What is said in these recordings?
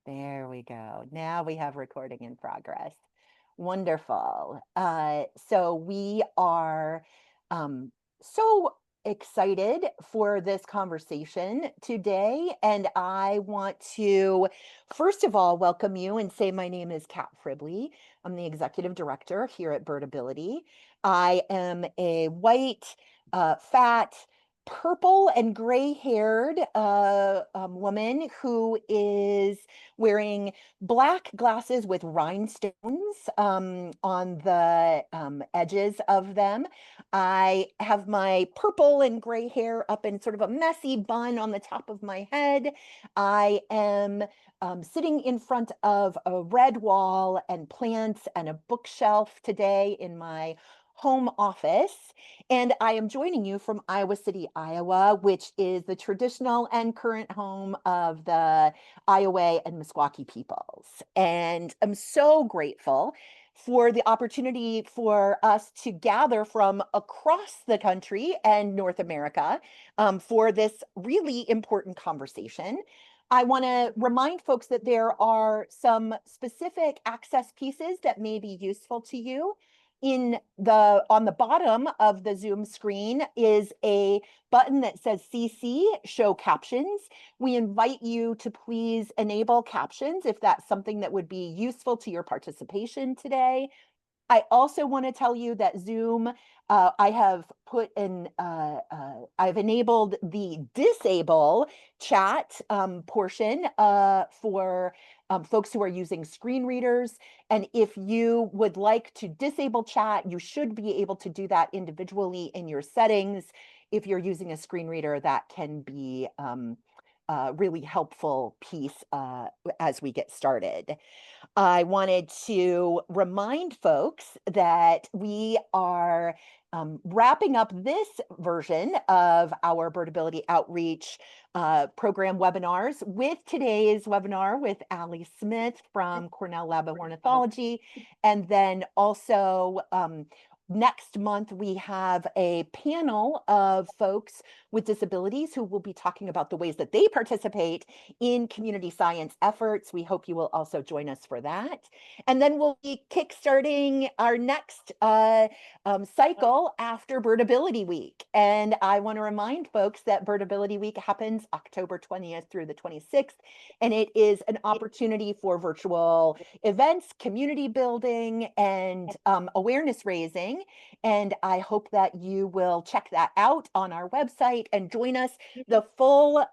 There we go. Now we have recording in progress. Wonderful. So we are so excited for this conversation today. And I want to, first of all, welcome you and say my name is Kat Fribley. I'm the executive director here at Birdability. I am a white, fat, purple and gray haired woman who is wearing black glasses with rhinestones on the edges of them. I have my purple and gray hair up in sort of a messy bun on the top of my head. I am sitting in front of a red wall and plants and a bookshelf today in my home office. And I am joining you from Iowa City, Iowa, which is the traditional and current home of the Iowa and Meskwaki peoples. And I'm so grateful for the opportunity for us to gather from across the country and North America for this really important conversation. I want to remind folks that there are some specific access pieces that may be useful to you. On the bottom of the Zoom screen is a button that says CC, show captions. We invite you to please enable captions if that's something that would be useful to your participation today. I also want to tell you that Zoom, I have I've enabled the disable chat portion for folks who are using screen readers. And if you would like to disable chat, you should be able to do that individually in your settings. If you're using a screen reader, that can be really helpful piece as we get started. I wanted to remind folks that we are wrapping up this version of our Birdability Outreach program webinars with today's webinar with Alli Smith from Cornell Lab of Ornithology. And then also next month, we have a panel of folks with disabilities who will be talking about the ways that they participate in community science efforts. We hope you will also join us for that. And then we'll be kickstarting our next cycle after Birdability Week. And I want to remind folks that Birdability Week happens October 20th through the 26th. And it is an opportunity for virtual events, community building, and awareness raising. And I hope that you will check that out on our website and join us. The full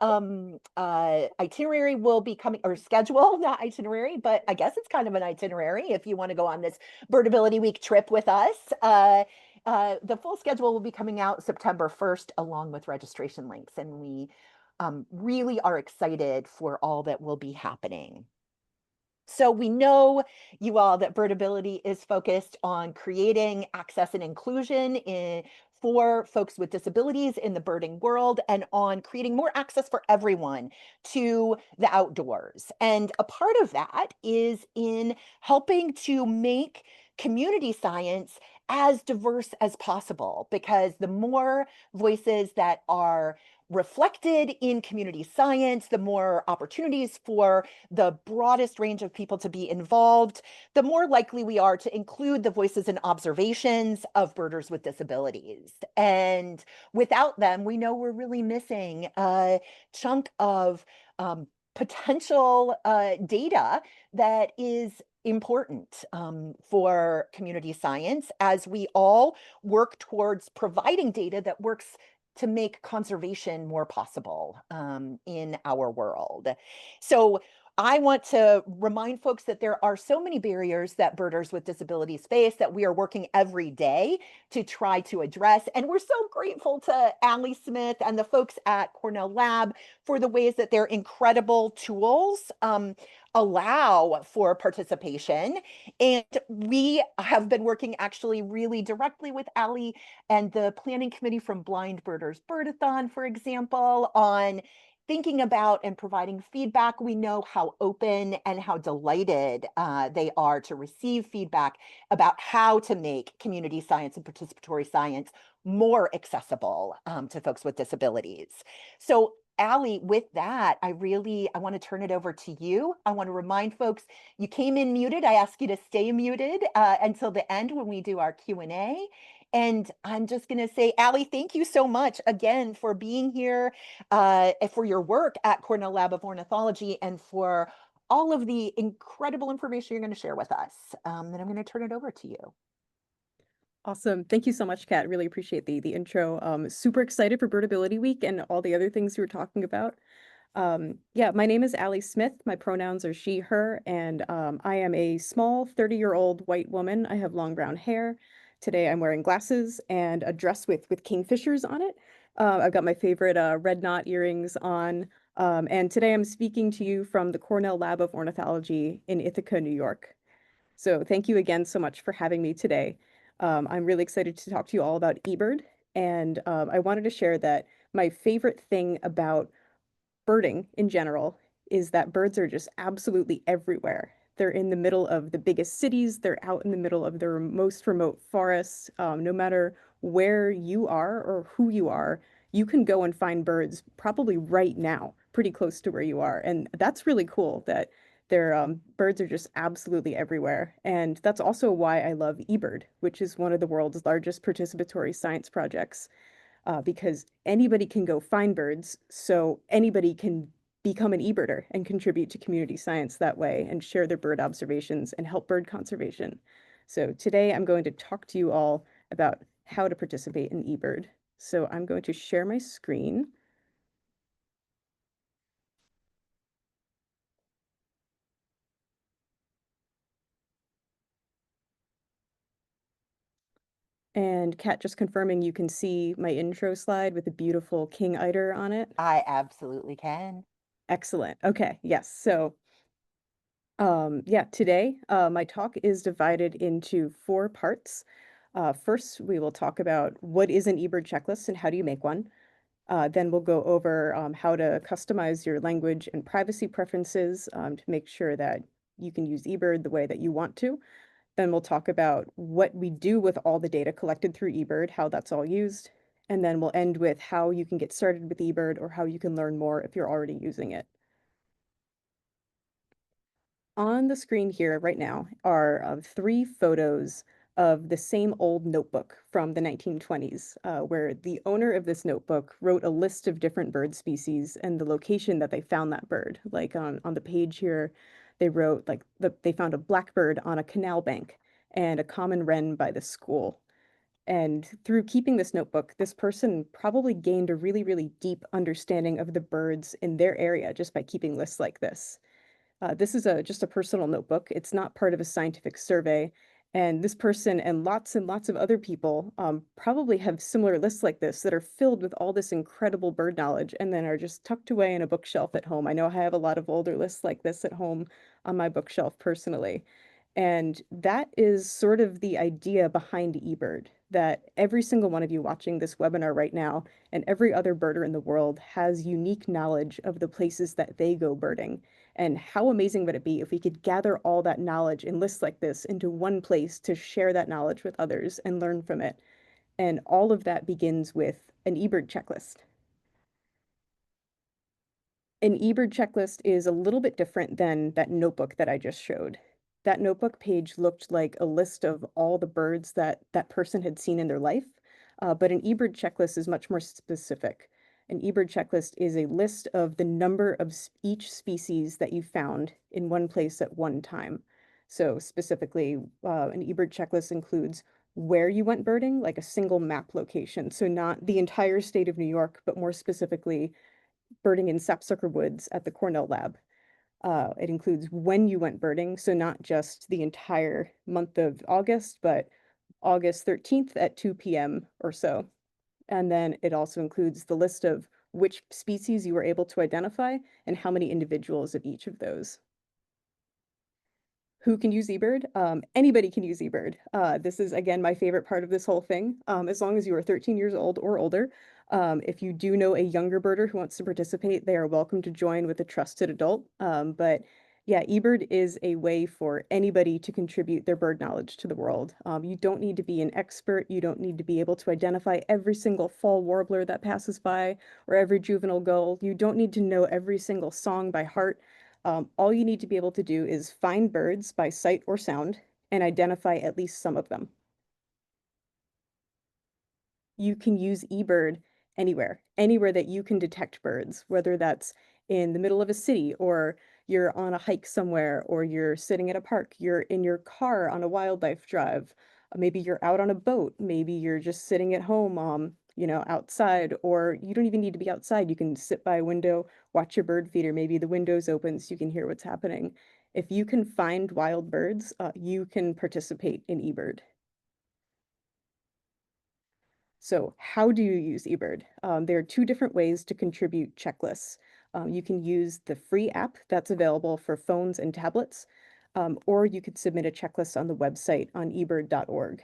itinerary will be coming, or schedule, not itinerary, but I guess it's kind of an itinerary if you want to go on this Birdability Week trip with us. The full schedule will be coming out September 1st, along with registration links. And we really are excited for all that will be happening. So we know, you all, that Birdability is focused on creating access and inclusion for folks with disabilities in the birding world and on creating more access for everyone to the outdoors. And a part of that is in helping to make community science as diverse as possible, because the more voices that are reflected in community science, the more opportunities for the broadest range of people to be involved, the more likely we are to include the voices and observations of birders with disabilities. And without them, we know we're really missing a chunk of potential data that is important for community science as we all work towards providing data that works to make conservation more possible in our world. So I want to remind folks that there are so many barriers that birders with disabilities face that we are working every day to try to address. And we're so grateful to Alli Smith and the folks at Cornell Lab for the ways that their incredible tools allow for participation. And we have been working actually really directly with Alli and the planning committee from Blind Birders Birdathon, for example, on thinking about and providing feedback. We know how open and how delighted they are to receive feedback about how to make community science and participatory science more accessible to folks with disabilities. So Alli, with that, I want to turn it over to you. I want to remind folks, you came in muted. I ask you to stay muted until the end when we do our Q&A. And I'm just going to say, Alli, thank you so much again for being here, for your work at Cornell Lab of Ornithology, and for all of the incredible information you're going to share with us. And I'm going to turn it over to you. Awesome. Thank you so much, Kat. Really appreciate the intro. Super excited for Birdability Week and all the other things you were talking about. Yeah, my name is Alli Smith. My pronouns are she, her, and I am a small 30-year-old white woman. I have long brown hair. Today I'm wearing glasses and a dress with kingfishers on it. I've got my favorite red knot earrings on. And today I'm speaking to you from the Cornell Lab of Ornithology in Ithaca, New York. So thank you again so much for having me today. I'm really excited to talk to you all about eBird, and I wanted to share that my favorite thing about birding in general is that birds are just absolutely everywhere. They're in the middle of the biggest cities, they're out in the middle of the most remote forests. No matter where you are or who you are, you can go and find birds probably right now, pretty close to where you are. And that's really cool that their birds are just absolutely everywhere. And that's also why I love eBird, which is one of the world's largest participatory science projects, because anybody can go find birds, so anybody can become an eBirder and contribute to community science that way and share their bird observations and help bird conservation. So today I'm going to talk to you all about how to participate in eBird. So I'm going to share my screen. And Kat, just confirming you can see my intro slide with the beautiful king eider on it. I absolutely can. Excellent. Okay, yes. So yeah, today my talk is divided into 4 parts. First, we will talk about what is an eBird checklist and how do you make one. Then we'll go over how to customize your language and privacy preferences to make sure that you can use eBird the way that you want to. Then we'll talk about what we do with all the data collected through eBird, how that's all used. And then we'll end with how you can get started with eBird or how you can learn more if you're already using it. On the screen here right now are 3 photos of the same old notebook from the 1920s, where the owner of this notebook wrote a list of different bird species and the location that they found that bird. Like on the page here, they wrote like they found a blackbird on a canal bank and a common wren by the school. And through keeping this notebook, this person probably gained a really, really deep understanding of the birds in their area just by keeping lists like this. This is just a personal notebook. It's not part of a scientific survey. And this person and lots of other people probably have similar lists like this that are filled with all this incredible bird knowledge and then are just tucked away in a bookshelf at home. I know I have a lot of older lists like this at home on my bookshelf personally. And that is sort of the idea behind eBird, that every single one of you watching this webinar right now and every other birder in the world has unique knowledge of the places that they go birding. And how amazing would it be if we could gather all that knowledge in lists like this into one place to share that knowledge with others and learn from it? And all of that begins with an eBird checklist. An eBird checklist is a little bit different than that notebook that I just showed. That notebook page looked like a list of all the birds that that person had seen in their life, but an eBird checklist is much more specific. An eBird checklist is a list of the number of each species that you found in one place at one time. So specifically, an eBird checklist includes where you went birding, like a single map location. So not the entire state of New York, but more specifically birding in sapsucker woods at the Cornell Lab. It includes when you went birding, so not just the entire month of August, but August 13th at 2 p.m. or so. And then it also includes the list of which species you were able to identify and how many individuals of each of those. Who can use eBird? Anybody can use eBird. This is, again, my favorite part of this whole thing. As long as you are 13 years old or older, if you do know a younger birder who wants to participate, they are welcome to join with a trusted adult. But Yeah, eBird is a way for anybody to contribute their bird knowledge to the world. You don't need to be an expert. You don't need to be able to identify every single fall warbler that passes by or every juvenile gull. You don't need to know every single song by heart. All you need to be able to do is find birds by sight or sound and identify at least some of them. You can use eBird anywhere that you can detect birds, whether that's in the middle of a city or you're on a hike somewhere or you're sitting at a park, you're in your car on a wildlife drive, maybe you're out on a boat, maybe you're just sitting at home, outside, or you don't even need to be outside. You can sit by a window, watch your bird feeder, maybe the window's open so you can hear what's happening. If you can find wild birds, you can participate in eBird. So how do you use eBird? There are two different ways to contribute checklists. You can use the free app that's available for phones and tablets, or you could submit a checklist on the website on ebird.org.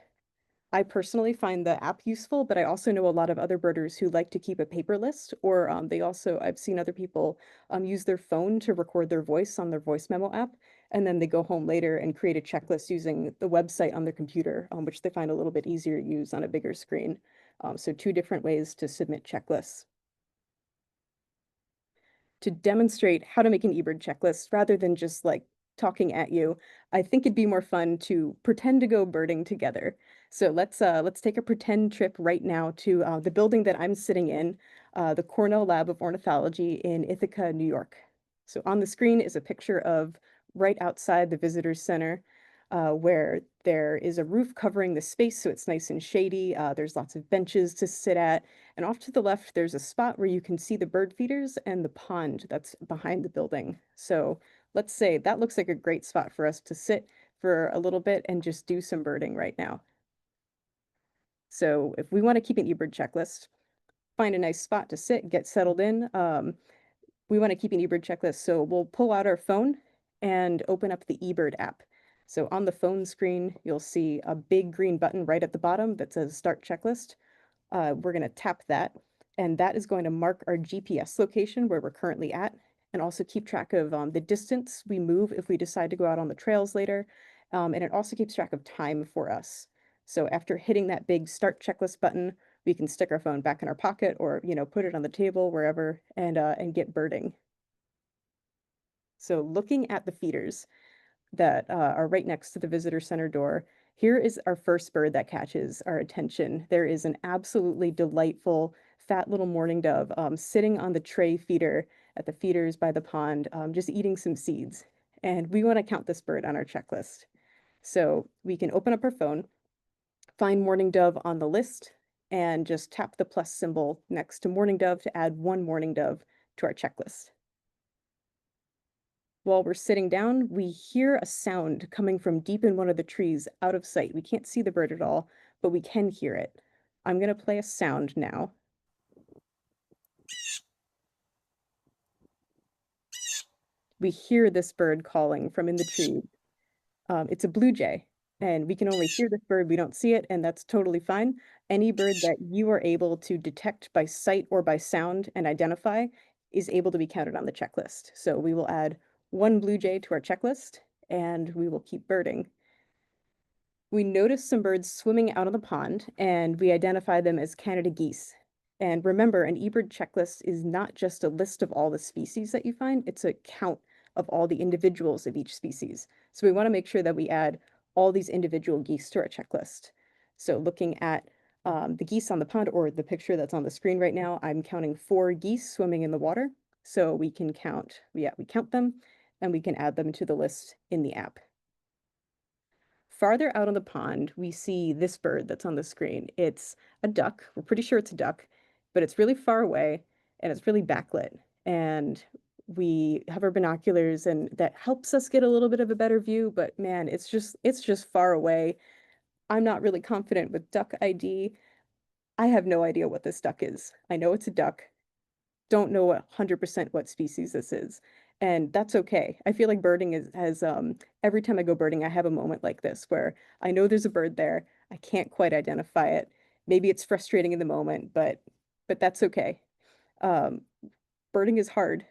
I personally find the app useful, but I also know a lot of other birders who like to keep a paper list, or I've seen other people use their phone to record their voice on their voice memo app, and then they go home later and create a checklist using the website on their computer, which they find a little bit easier to use on a bigger screen. So two different ways to submit checklists. To demonstrate how to make an eBird checklist rather than just like talking at you, I think it'd be more fun to pretend to go birding together. So let's take a pretend trip right now to the building that I'm sitting in, the Cornell Lab of Ornithology in Ithaca, New York. So on the screen is a picture of right outside the visitor center, where there is a roof covering the space, so it's nice and shady. There's lots of benches to sit at, and off to the left, there's a spot where you can see the bird feeders and the pond that's behind the building. So let's say that looks like a great spot for us to sit for a little bit and just do some birding right now. So if we want to keep an eBird checklist, find a nice spot to sit, get settled in. We want to keep an eBird checklist, so we'll pull out our phone and open up the eBird app. So on the phone screen, you'll see a big green button right at the bottom that says Start Checklist. We're going to tap that, and that is going to mark our GPS location where we're currently at, and also keep track of the distance we move if we decide to go out on the trails later. And it also keeps track of time for us. So after hitting that big Start Checklist button, we can stick our phone back in our pocket or, put it on the table wherever and get birding. So looking at the feeders that are right next to the visitor center door, here is our first bird that catches our attention. There is an absolutely delightful fat little mourning dove sitting on the tray feeder at the feeders by the pond, just eating some seeds. And we want to count this bird on our checklist. So we can open up our phone, find mourning dove on the list, and just tap the plus symbol next to mourning dove to add one mourning dove to our checklist. While we're sitting down, we hear a sound coming from deep in one of the trees out of sight. We can't see the bird at all, but we can hear it. I'm going to play a sound now. We hear this bird calling from in the tree. It's a blue jay, and we can only hear this bird. We don't see it, and that's totally fine. Any bird that you are able to detect by sight or by sound and identify is able to be counted on the checklist. So we will add one blue jay to our checklist, and we will keep birding. We noticed some birds swimming out of the pond, and we identify them as Canada geese. And remember, an eBird checklist is not just a list of all the species that you find, it's a count of all the individuals of each species. So we want to make sure that we add all these individual geese to our checklist. So looking at the geese on the pond, or the picture that's on the screen right now, I'm counting 4 geese swimming in the water. So we can count, we count them, and we can add them to the list in the app. Farther out on the pond, we see this bird that's on the screen. It's a duck. We're pretty sure it's a duck, but it's really far away and it's really backlit. And we have our binoculars and that helps us get a little bit of a better view, but man, it's just far away. I'm not really confident with duck ID. I have no idea what this duck is. I know it's a duck, don't know 100% what species this is. And that's okay. I feel like birding has every time I go birding, I have a moment like this where I know there's a bird there. I can't quite identify it. Maybe it's frustrating in the moment, but that's okay. Um, Birding is hard.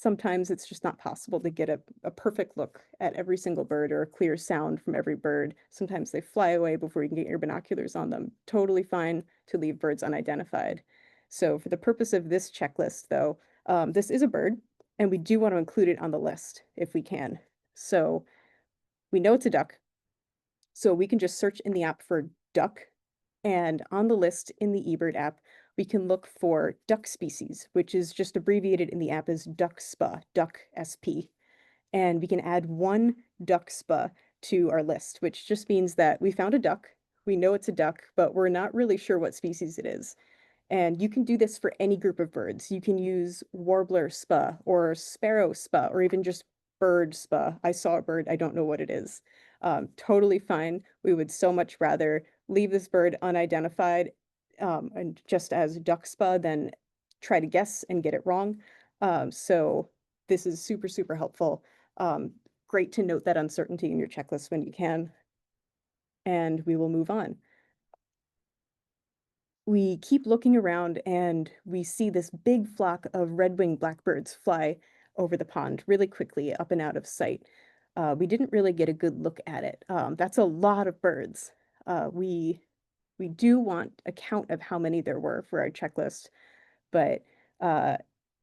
sometimes it's just not possible to get a perfect look at every single bird or a clear sound from every bird. Sometimes they fly away before you can get your binoculars on them. Totally fine to leave birds unidentified. So for the purpose of this checklist, though, this is a bird, and we do want to include it on the list if we can. So we know it's a duck, so we can just search in the app for duck, and on the list in the eBird app, we can look for duck species, which is just abbreviated in the app as duck SP. And we can add one duck spa to our list, which just means that we found a duck, we know it's a duck, but we're not really sure what species it is. And you can do this for any group of birds. You can use warbler spa or sparrow spa or even just bird spa. I saw a bird, I don't know what it is. Totally fine. We would so much rather leave this bird unidentified and just as duck spa than try to guess and get it wrong. So this is super, super helpful. Great to note that uncertainty in your checklist when you can. And we will move on. We keep looking around and we see this big flock of red-winged blackbirds fly over the pond really quickly up and out of sight. We didn't really get a good look at it. That's a lot of birds. We do want a count of how many there were for our checklist, but uh,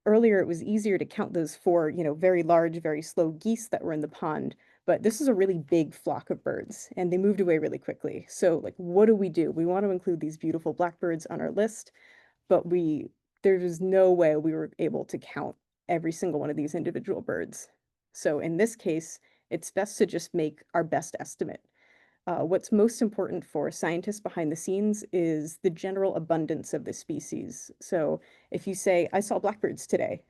earlier it was easier to count those four, very large, very slow geese that were in the pond. But this is a really big flock of birds, and they moved away really quickly. So, like, what do? We want to include these beautiful blackbirds on our list, but there's no way we were able to count every single one of these individual birds. So in this case, it's best to just make our best estimate. What's most important for scientists behind the scenes is the general abundance of the species. So if you say, I saw blackbirds today,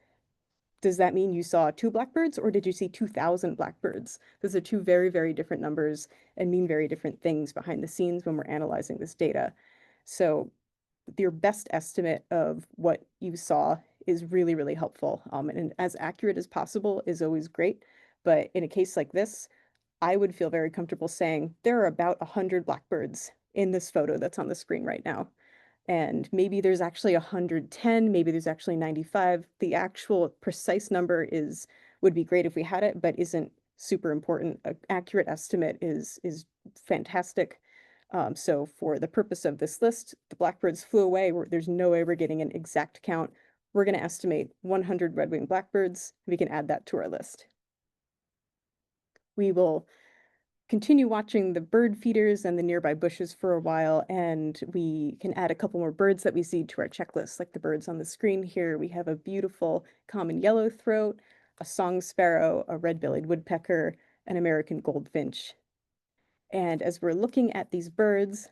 does that mean you saw two blackbirds or did you see 2,000 blackbirds? Those are two very, very different numbers and mean very different things behind the scenes when we're analyzing this data. So your best estimate of what you saw is really, really helpful. And as accurate as possible is always great. But in a case like this, I would feel very comfortable saying there are about 100 blackbirds in this photo that's on the screen right now. And maybe there's actually 110, maybe there's actually 95. The actual precise number would be great if we had it, but isn't super important. An accurate estimate is fantastic. So for the purpose of this list, the blackbirds flew away. There's no way we're getting an exact count. We're going to estimate 100 red-winged blackbirds. We can add that to our list. We will continue watching the bird feeders and the nearby bushes for a while, and we can add a couple more birds that we see to our checklist, like the birds on the screen here. We have a beautiful common yellowthroat, a song sparrow, a red-bellied woodpecker, an American goldfinch. And as we're looking at these birds,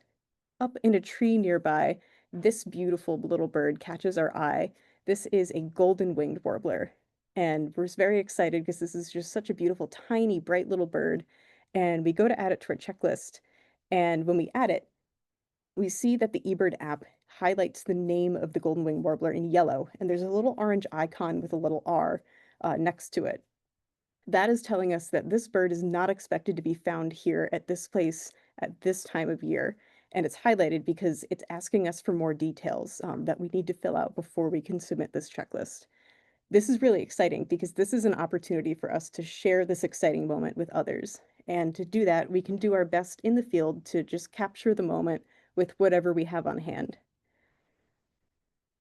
up in a tree nearby, this beautiful little bird catches our eye. This is a golden-winged warbler. And we're very excited because this is just such a beautiful, tiny, bright little bird. And we go to add it to our checklist. And when we add it, we see that the eBird app highlights the name of the golden winged warbler in yellow. And there's a little orange icon with a little R next to it. That is telling us that this bird is not expected to be found here at this place at this time of year. And it's highlighted because it's asking us for more details that we need to fill out before we can submit this checklist. This is really exciting because this is an opportunity for us to share this exciting moment with others. And to do that, we can do our best in the field to just capture the moment with whatever we have on hand.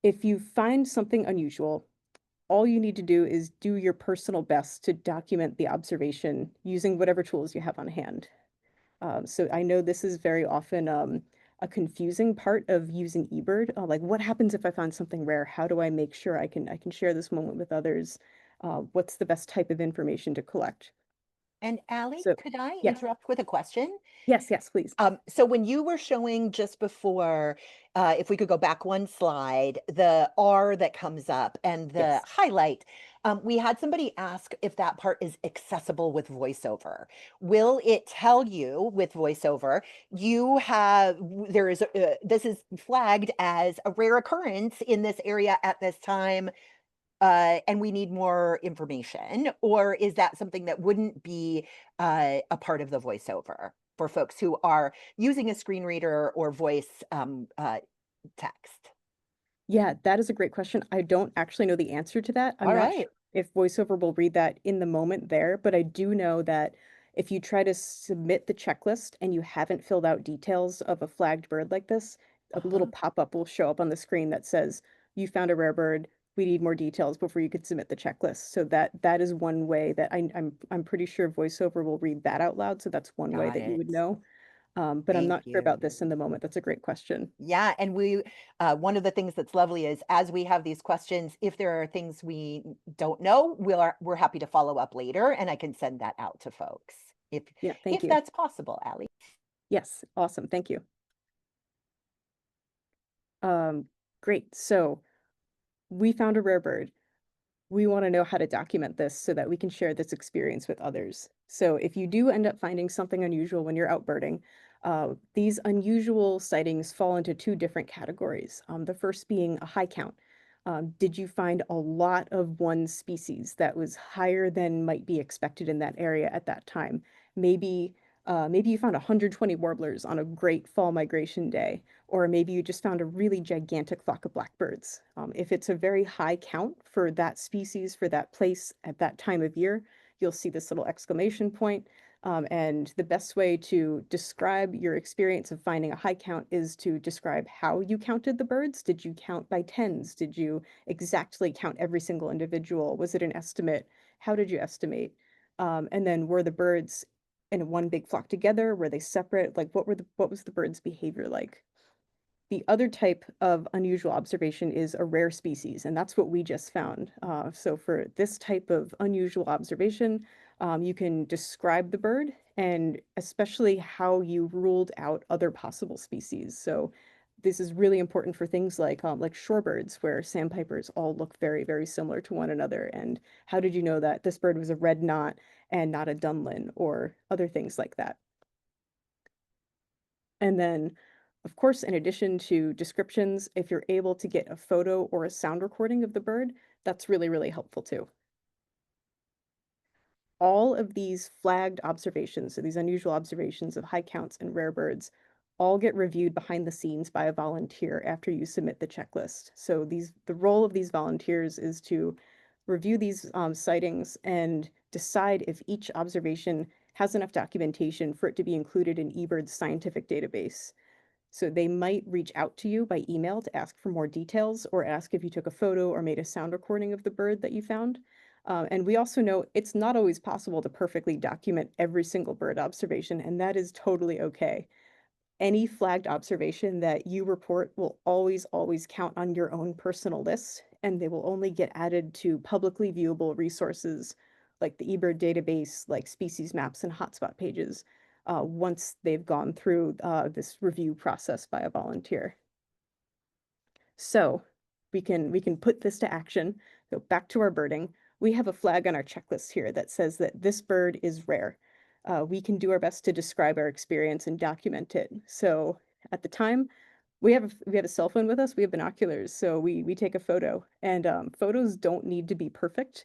If you find something unusual, all you need to do is do your personal best to document the observation using whatever tools you have on hand. So I know this is very often a confusing part of using eBird. Like, what happens if I find something rare? How do I make sure I can share this moment with others? What's the best type of information to collect? And Alli, So, could I yes, interrupt with a question? yes, please. So when you were showing just before, if we could go back one slide, the R that comes up and the Yes. highlight, we had somebody ask if that part is accessible with VoiceOver. Will it tell you with VoiceOver, this is flagged as a rare occurrence in this area at this time, and we need more information? Or is that something that wouldn't be a part of the VoiceOver for folks who are using a screen reader or voice text? Yeah, that is a great question. I don't actually know the answer to that. I'm All not right. sure if VoiceOver will read that in the moment there, but I do know that if you try to submit the checklist and you haven't filled out details of a flagged bird like this, a little Uh-huh. pop-up will show up on the screen that says, "You found a rare bird. We need more details before you could submit the checklist." So that is one way that I'm pretty sure VoiceOver will read that out loud, so that's one way Got that you it. would know. But I'm Thank not sure about you. this in the moment. That's a great question. Yeah, and one of the things that's lovely is as we have these questions, if there are things we don't know, we're happy to follow up later, and I can send that out to folks Yeah, thank if you. that's possible, Allie. Yes, awesome. Thank you. Um, Great. So we found a rare bird. We want to know how to document this so that we can share this experience with others. So if you do end up finding something unusual when you're out birding, these unusual sightings fall into two different categories. The first being a high count. Did you find a lot of one species that was higher than might be expected in that area at that time? Maybe, maybe you found 120 warblers on a great fall migration day, or maybe you just found a really gigantic flock of blackbirds. If it's a very high count for that species, for that place at that time of year, you'll see this little exclamation point. And the best way to describe your experience of finding a high count is to describe how you counted the birds. Did you count by tens? Did you exactly count every single individual? Was it an estimate? How did you estimate? And then were the birds in one big flock together? Were they separate? Like what was the bird's behavior like? The other type of unusual observation is a rare species, and that's what we just found. So for this type of unusual observation, you can describe the bird and especially how you ruled out other possible species. So this is really important for things like shorebirds, where sandpipers all look very, very similar to one another. And how did you know that this bird was a red knot and not a dunlin, or other things like that? And then, of course, in addition to descriptions, if you're able to get a photo or a sound recording of the bird, that's really, really helpful too. All of these flagged observations, so these unusual observations of high counts and rare birds, all get reviewed behind the scenes by a volunteer after you submit the checklist. So the role of these volunteers is to review these sightings and decide if each observation has enough documentation for it to be included in eBird's scientific database. So they might reach out to you by email to ask for more details or ask if you took a photo or made a sound recording of the bird that you found. And we also know it's not always possible to perfectly document every single bird observation, and that is totally okay. Any flagged observation that you report will always, always count on your own personal list, and they will only get added to publicly viewable resources like the eBird database, like species maps and hotspot pages, once they've gone through this review process by a volunteer. So we can put this to action. Go back to our birding. We have a flag on our checklist here that says that this bird is rare. We can do our best to describe our experience and document it. So at the time, we have a cell phone with us. We have binoculars, so we take a photo. And photos don't need to be perfect.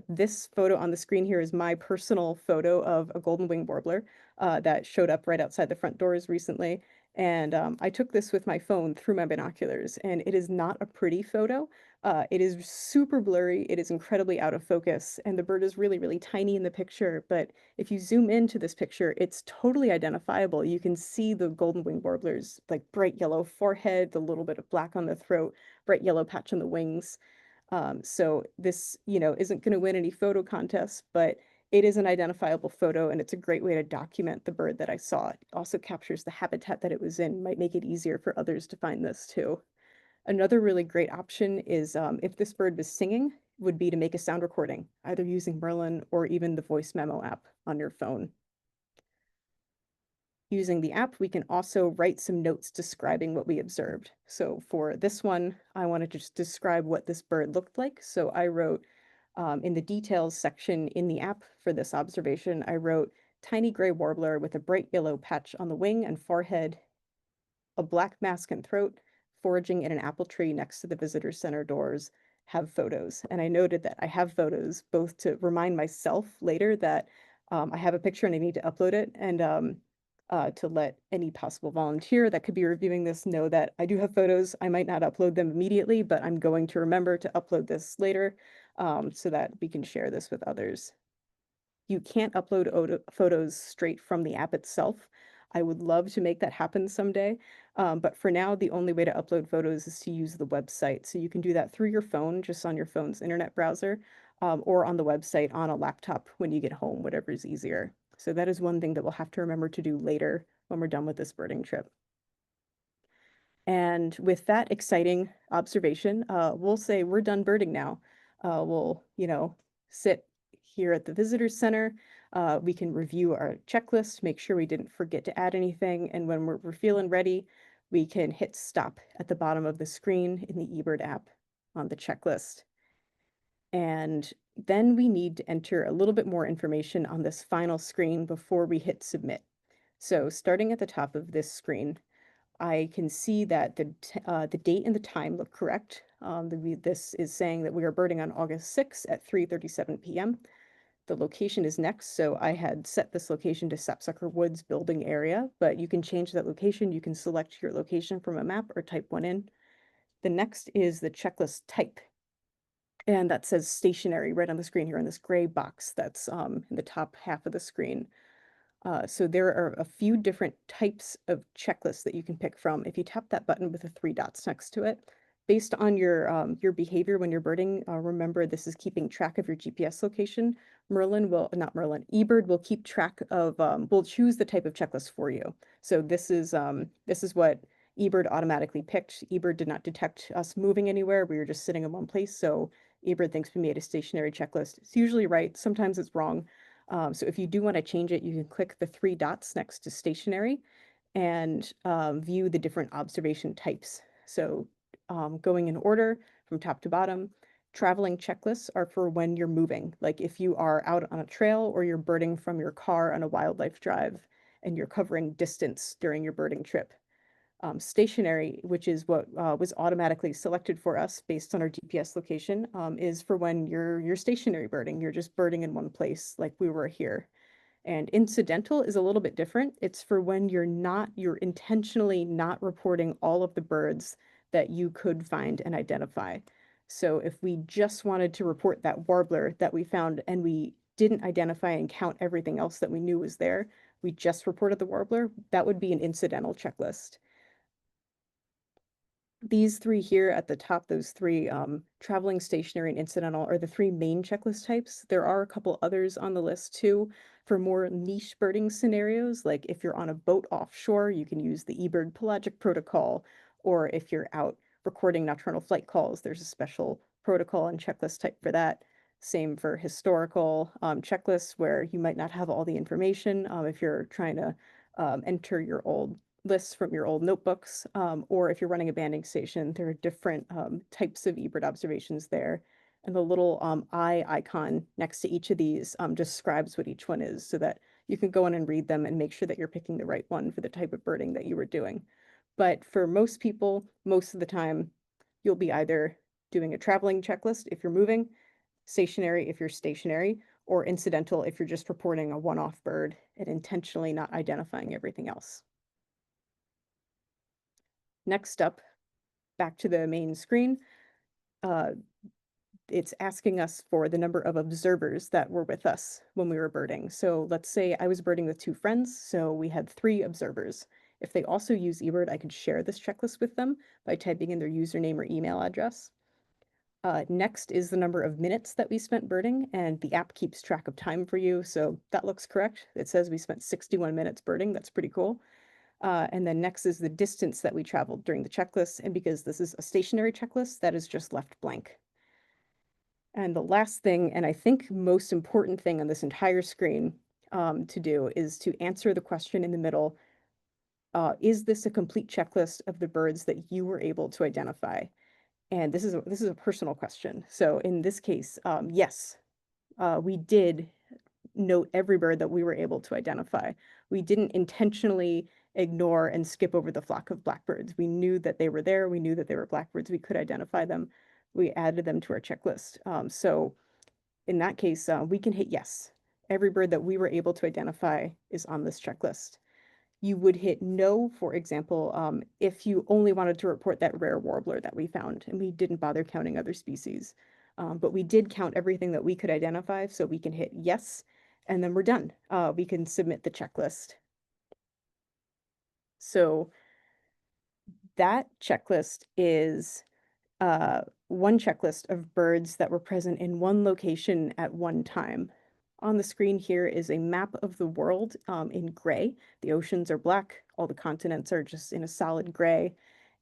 This photo on the screen here is my personal photo of a golden wing warbler that showed up right outside the front doors recently. And I took this with my phone through my binoculars, and it is not a pretty photo. It is super blurry. It is incredibly out of focus, and the bird is really, really tiny in the picture. But if you zoom into this picture, it's totally identifiable. You can see the golden wing warbler's like bright yellow forehead, the little bit of black on the throat, bright yellow patch on the wings. So this, isn't going to win any photo contests, but it is an identifiable photo and it's a great way to document the bird that I saw. It also captures the habitat that it was in, might make it easier for others to find this too. Another really great option is if this bird was singing, would be to make a sound recording, either using Merlin or even the voice memo app on your phone. Using the app, we can also write some notes describing what we observed. So for this one, I wanted to just describe what this bird looked like. So I wrote in the details section in the app for this observation, I wrote tiny gray warbler with a bright yellow patch on the wing and forehead, a black mask and throat, foraging in an apple tree next to the visitor center doors, have photos. And I noted that I have photos both to remind myself later that I have a picture and I need to upload it, and to let any possible volunteer that could be reviewing this know that I do have photos. I might not upload them immediately, but I'm going to remember to upload this later. so that we can share this with others. You can't upload photos straight from the app itself. I would love to make that happen someday. But for now, the only way to upload photos is to use the website. So you can do that through your phone, just on your phone's internet browser, or on the website on a laptop when you get home, whatever is easier. So that is one thing that we'll have to remember to do later when we're done with this birding trip. And with that exciting observation, we'll say we're done birding now. We'll, sit here at the visitor center. We can review our checklist, make sure we didn't forget to add anything. And when we're feeling ready, we can hit stop at the bottom of the screen in the eBird app on the checklist. And then we need to enter a little bit more information on this final screen before we hit submit. So starting at the top of this screen, I can see that the date and the time look correct. This is saying that we are birding on August 6th at 3:37 p.m. The location is next, so I had set this location to Sapsucker Woods building area, but you can change that location. You can select your location from a map or type one in. The next is the checklist type, and that says stationary right on the screen here in this gray box that's in the top half of the screen. So there are a few different types of checklists that you can pick from. If you tap that button with the three dots next to it, based on your behavior when you're birding, remember this is keeping track of your GPS location. Not Merlin, eBird will keep track of, will choose the type of checklist for you. So this is what eBird automatically picked. eBird did not detect us moving anywhere. We were just sitting in one place. So eBird thinks we made a stationary checklist. It's usually right. Sometimes it's wrong. So if you do want to change it, you can click the three dots next to stationary and view the different observation types. So going in order from top to bottom, traveling checklists are for when you're moving. Like if you are out on a trail or you're birding from your car on a wildlife drive and you're covering distance during your birding trip. Stationary, which is what was automatically selected for us based on our GPS location, is for when you're stationary birding. You're just birding in one place, like we were here. And incidental is a little bit different. It's for when you're intentionally not reporting all of the birds that you could find and identify. So if we just wanted to report that warbler that we found and we didn't identify and count everything else that we knew was there, we just reported the warbler, that would be an incidental checklist. These three here at the top, those three, traveling, stationary, and incidental, are the three main checklist types. There are a couple others on the list too for more niche birding scenarios. Like if you're on a boat offshore, you can use the eBird pelagic protocol, or if you're out recording nocturnal flight calls, there's a special protocol and checklist type for that. Same for historical checklists where you might not have all the information if you're trying to enter your old lists from your old notebooks, or if you're running a banding station, there are different types of eBird observations there. And the little eye icon next to each of these describes what each one is so that you can go in and read them and make sure that you're picking the right one for the type of birding that you were doing. But for most people, most of the time, you'll be either doing a traveling checklist if you're moving, stationary if you're stationary, or incidental if you're just reporting a one-off bird and intentionally not identifying everything else. Next up, back to the main screen, it's asking us for the number of observers that were with us when we were birding. So let's say I was birding with two friends, so we had 3 observers. If they also use eBird, I could share this checklist with them by typing in their username or email address. Next is the number of minutes that we spent birding, and the app keeps track of time for you, so that looks correct. It says we spent 61 minutes birding. That's pretty cool. And then next is the distance that we traveled during the checklist. And because this is a stationary checklist, that is just left blank. And the last thing, and I think most important thing on this entire screen to do is to answer the question in the middle, is this a complete checklist of the birds that you were able to identify? And this is a personal question. So in this case, yes, we did note every bird that we were able to identify. We didn't intentionally ignore and skip over the flock of blackbirds. We knew that they were there. We knew that they were blackbirds. We could identify them. We added them to our checklist. So in that case, we can hit yes. Every bird that we were able to identify is on this checklist. You would hit no, for example, if you only wanted to report that rare warbler that we found and we didn't bother counting other species. But we did count everything that we could identify, so we can hit yes, and then we're done. We can submit the checklist. So that checklist is one checklist of birds that were present in one location at one time. On the screen here is a map of the world in gray. The oceans are black, all the continents are just in a solid gray.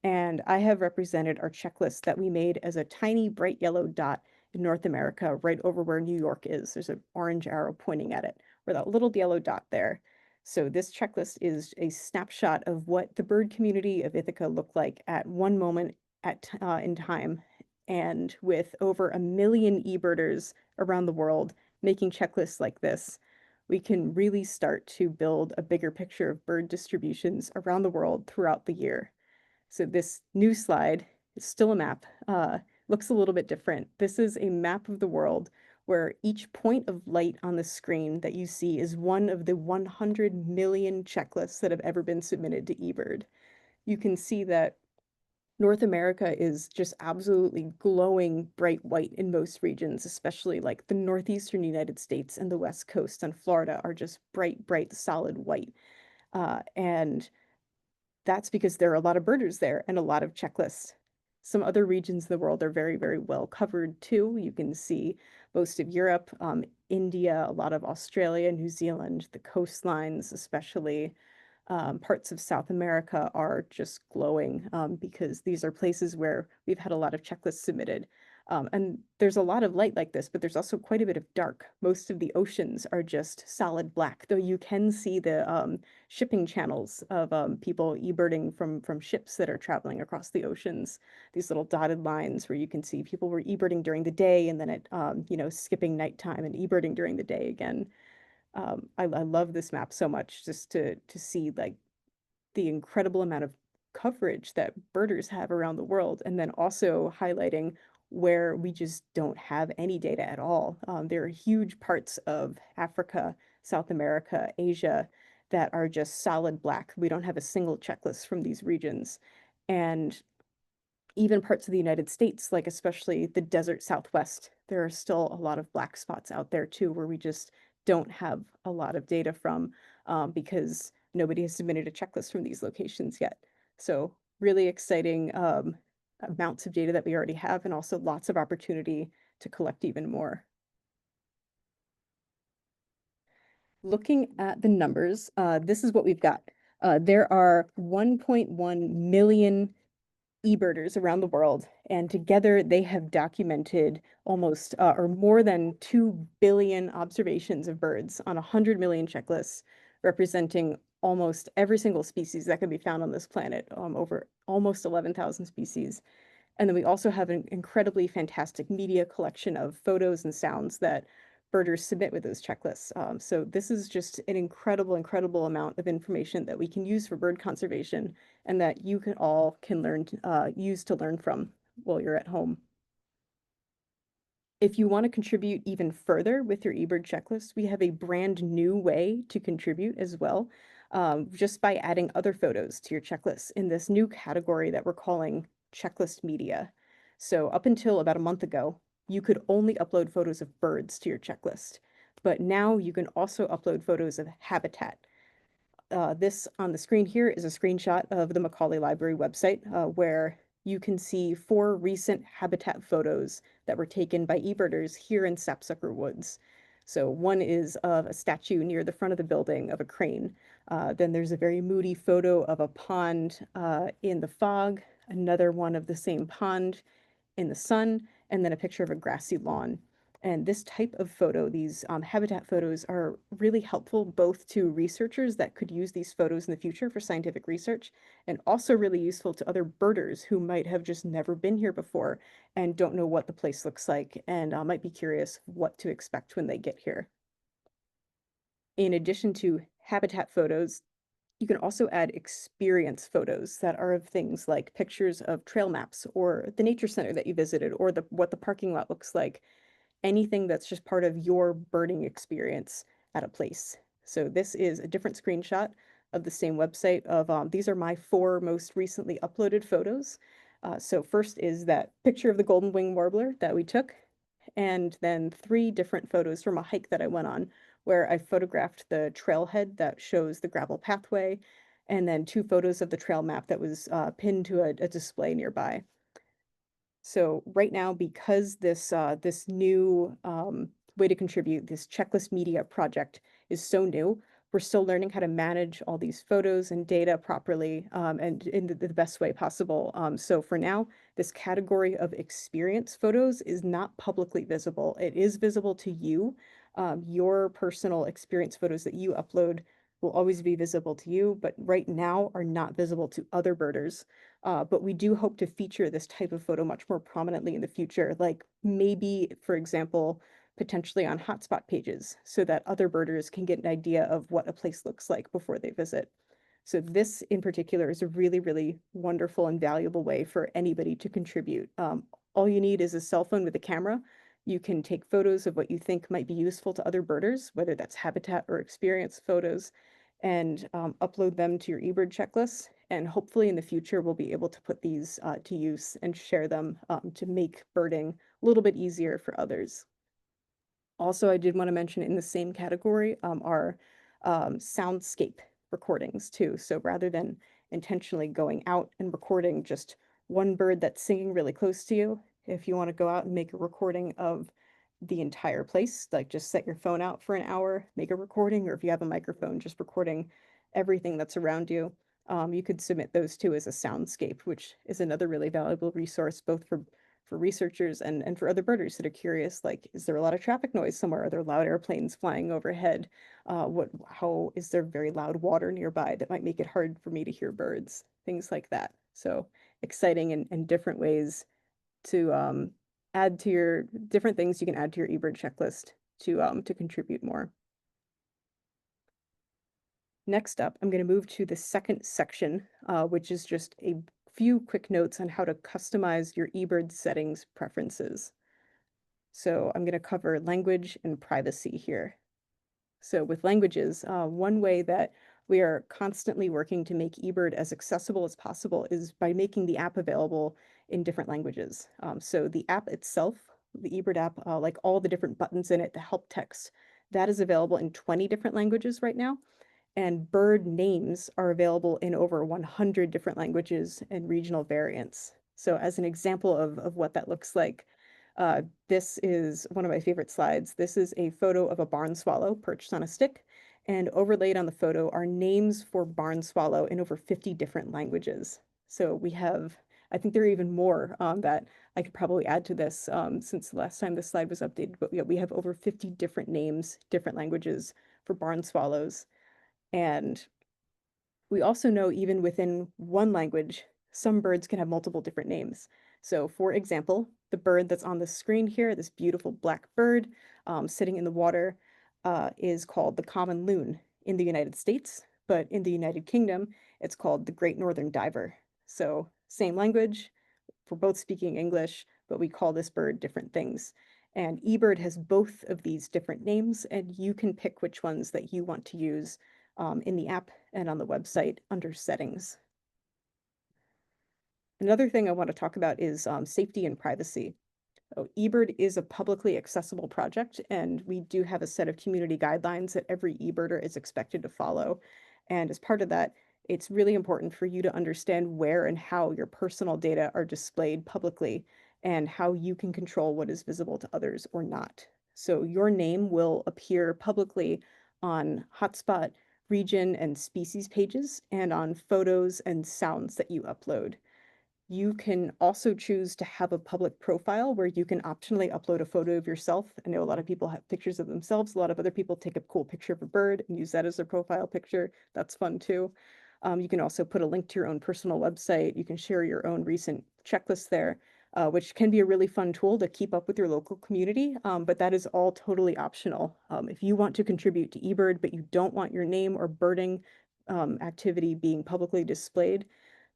And I have represented our checklist that we made as a tiny bright yellow dot in North America, right over where New York is. There's an orange arrow pointing at it, or that little yellow dot there. So this checklist is a snapshot of what the bird community of Ithaca looked like at one moment in time, and with over 1 million eBirders around the world making checklists like this, we can really start to build a bigger picture of bird distributions around the world throughout the year. So this new slide is still a map, looks a little bit different. This is a map of the world where each point of light on the screen that you see is one of the 100 million checklists that have ever been submitted to eBird. You can see that North America is just absolutely glowing bright white in most regions, especially like the northeastern United States and the West Coast and Florida are just bright, bright, solid white. And that's because there are a lot of birders there and a lot of checklists. Some other regions of the world are very, very well covered too. You can see most of Europe, India, a lot of Australia, New Zealand, the coastlines, especially parts of South America are just glowing because these are places where we've had a lot of checklists submitted. And there's a lot of light like this, but there's also quite a bit of dark. Most of the oceans are just solid black, though you can see the shipping channels of people eBirding from ships that are traveling across the oceans. These little dotted lines where you can see people were eBirding during the day and then skipping nighttime and eBirding during the day again. I love this map so much just to see like the incredible amount of coverage that birders have around the world, and then also highlighting where we just don't have any data at all. There are huge parts of Africa, South America, Asia that are just solid black. We don't have a single checklist from these regions. And even parts of the United States, like especially the desert Southwest, there are still a lot of black spots out there too, where we just don't have a lot of data from because nobody has submitted a checklist from these locations yet. So really exciting amounts of data that we already have, and also lots of opportunity to collect even more. Looking at the numbers, this is what we've got. There are 1.1 million eBirders around the world, and together they have documented almost or more than 2 billion observations of birds on 100 million checklists, representing almost every single species that can be found on this planet, over almost 11,000 species. And then we also have an incredibly fantastic media collection of photos and sounds that birders submit with those checklists. So this is just an incredible, incredible amount of information that we can use for bird conservation and that you can all can use to learn from while you're at home. If you want to contribute even further with your eBird checklist, we have a brand new way to contribute as well, just by adding other photos to your checklist in this new category that we're calling checklist media. So up until about a month ago, you could only upload photos of birds to your checklist, but now you can also upload photos of habitat. This on the screen here is a screenshot of the Macaulay Library website where you can see 4 recent habitat photos that were taken by eBirders here in Sapsucker Woods. So one is of a statue near the front of the building of a crane. Then there's a very moody photo of a pond in the fog, another one of the same pond in the sun, and then a picture of a grassy lawn. And this type of photo, these habitat photos, are really helpful both to researchers that could use these photos in the future for scientific research, and also really useful to other birders who might have just never been here before and don't know what the place looks like and might be curious what to expect when they get here. In addition to habitat photos, you can also add experience photos that are of things like pictures of trail maps or the nature center that you visited or what the parking lot looks like. Anything that's just part of your birding experience at a place. So this is a different screenshot of the same website of these are my 4 most recently uploaded photos. So first is that picture of the golden wing warbler that we took. and then 3 different photos from a hike that I went on, where I photographed the trailhead that shows the gravel pathway, and then 2 photos of the trail map that was pinned to a display nearby. So right now, because this new way to contribute, this checklist media project is so new, we're still learning how to manage all these photos and data properly, and in the best way possible. So for now, this category of experience photos is not publicly visible. It is visible to you. Your personal experience photos that you upload will always be visible to you, but right now are not visible to other birders. But we do hope to feature this type of photo much more prominently in the future, like maybe, for example, potentially on hotspot pages, so that other birders can get an idea of what a place looks like before they visit. So this in particular is a really, really wonderful and valuable way for anybody to contribute. All you need is a cell phone with a camera. You can take photos of what you think might be useful to other birders, whether that's habitat or experience photos, and upload them to your eBird checklist. And hopefully in the future, we'll be able to put these to use and share them to make birding a little bit easier for others. Also, I did want to mention in the same category are soundscape recordings too. So rather than intentionally going out and recording just one bird that's singing really close to you, if you want to go out and make a recording of the entire place, like just set your phone out for an hour, make a recording, or if you have a microphone, just recording everything that's around you. You could submit those too as a soundscape, which is another really valuable resource, both for researchers and for other birders that are curious, like, is there a lot of traffic noise somewhere? Are there loud airplanes flying overhead? How is there very loud water nearby that might make it hard for me to hear birds? Things like that. So exciting and different ways to add to your different things you can add to your eBird checklist to contribute more. Next up, I'm going to move to the second section, which is just a few quick notes on how to customize your eBird settings preferences. So I'm going to cover language and privacy here. So with languages, one way that we are constantly working to make eBird as accessible as possible is by making the app available in different languages. So the app itself, the eBird app, like all the different buttons in it, the help text, that is available in 20 different languages right now. And bird names are available in over 100 different languages and regional variants. So as an example of what that looks like, this is one of my favorite slides. This is a photo of a barn swallow perched on a stick, and overlaid on the photo are names for barn swallow in over 50 different languages. So we have, I think there are even more that I could probably add to this since the last time this slide was updated, but we have over 50 different names, different languages for barn swallows. And we also know even within one language, some birds can have multiple different names. So for example, the bird that's on the screen here, this beautiful black bird sitting in the water, is called the common loon in the United States, but in the United Kingdom, it's called the Great Northern Diver. So same language, we're both speaking English, but we call this bird different things. And eBird has both of these different names, and you can pick which ones that you want to use in the app and on the website under settings. Another thing I want to talk about is safety and privacy. So eBird is a publicly accessible project, and we do have a set of community guidelines that every eBirder is expected to follow. And as part of that, it's really important for you to understand where and how your personal data are displayed publicly and how you can control what is visible to others or not. So your name will appear publicly on hotspot, region, and species pages, and on photos and sounds that you upload. You can also choose to have a public profile where you can optionally upload a photo of yourself. I know a lot of people have pictures of themselves. A lot of other people take a cool picture of a bird and use that as their profile picture. That's fun too. You can also put a link to your own personal website. You can share your own recent checklist there, which can be a really fun tool to keep up with your local community, but that is all totally optional. If you want to contribute to eBird, but you don't want your name or birding activity being publicly displayed,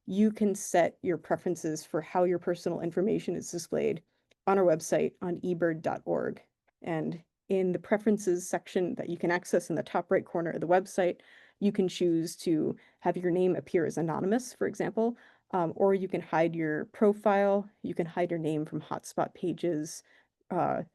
you can set your preferences for how your personal information is displayed on our website on ebird.org. And in the preferences section that you can access in the top right corner of the website, you can choose to have your name appear as anonymous, for example, or you can hide your profile, you can hide your name from hotspot pages,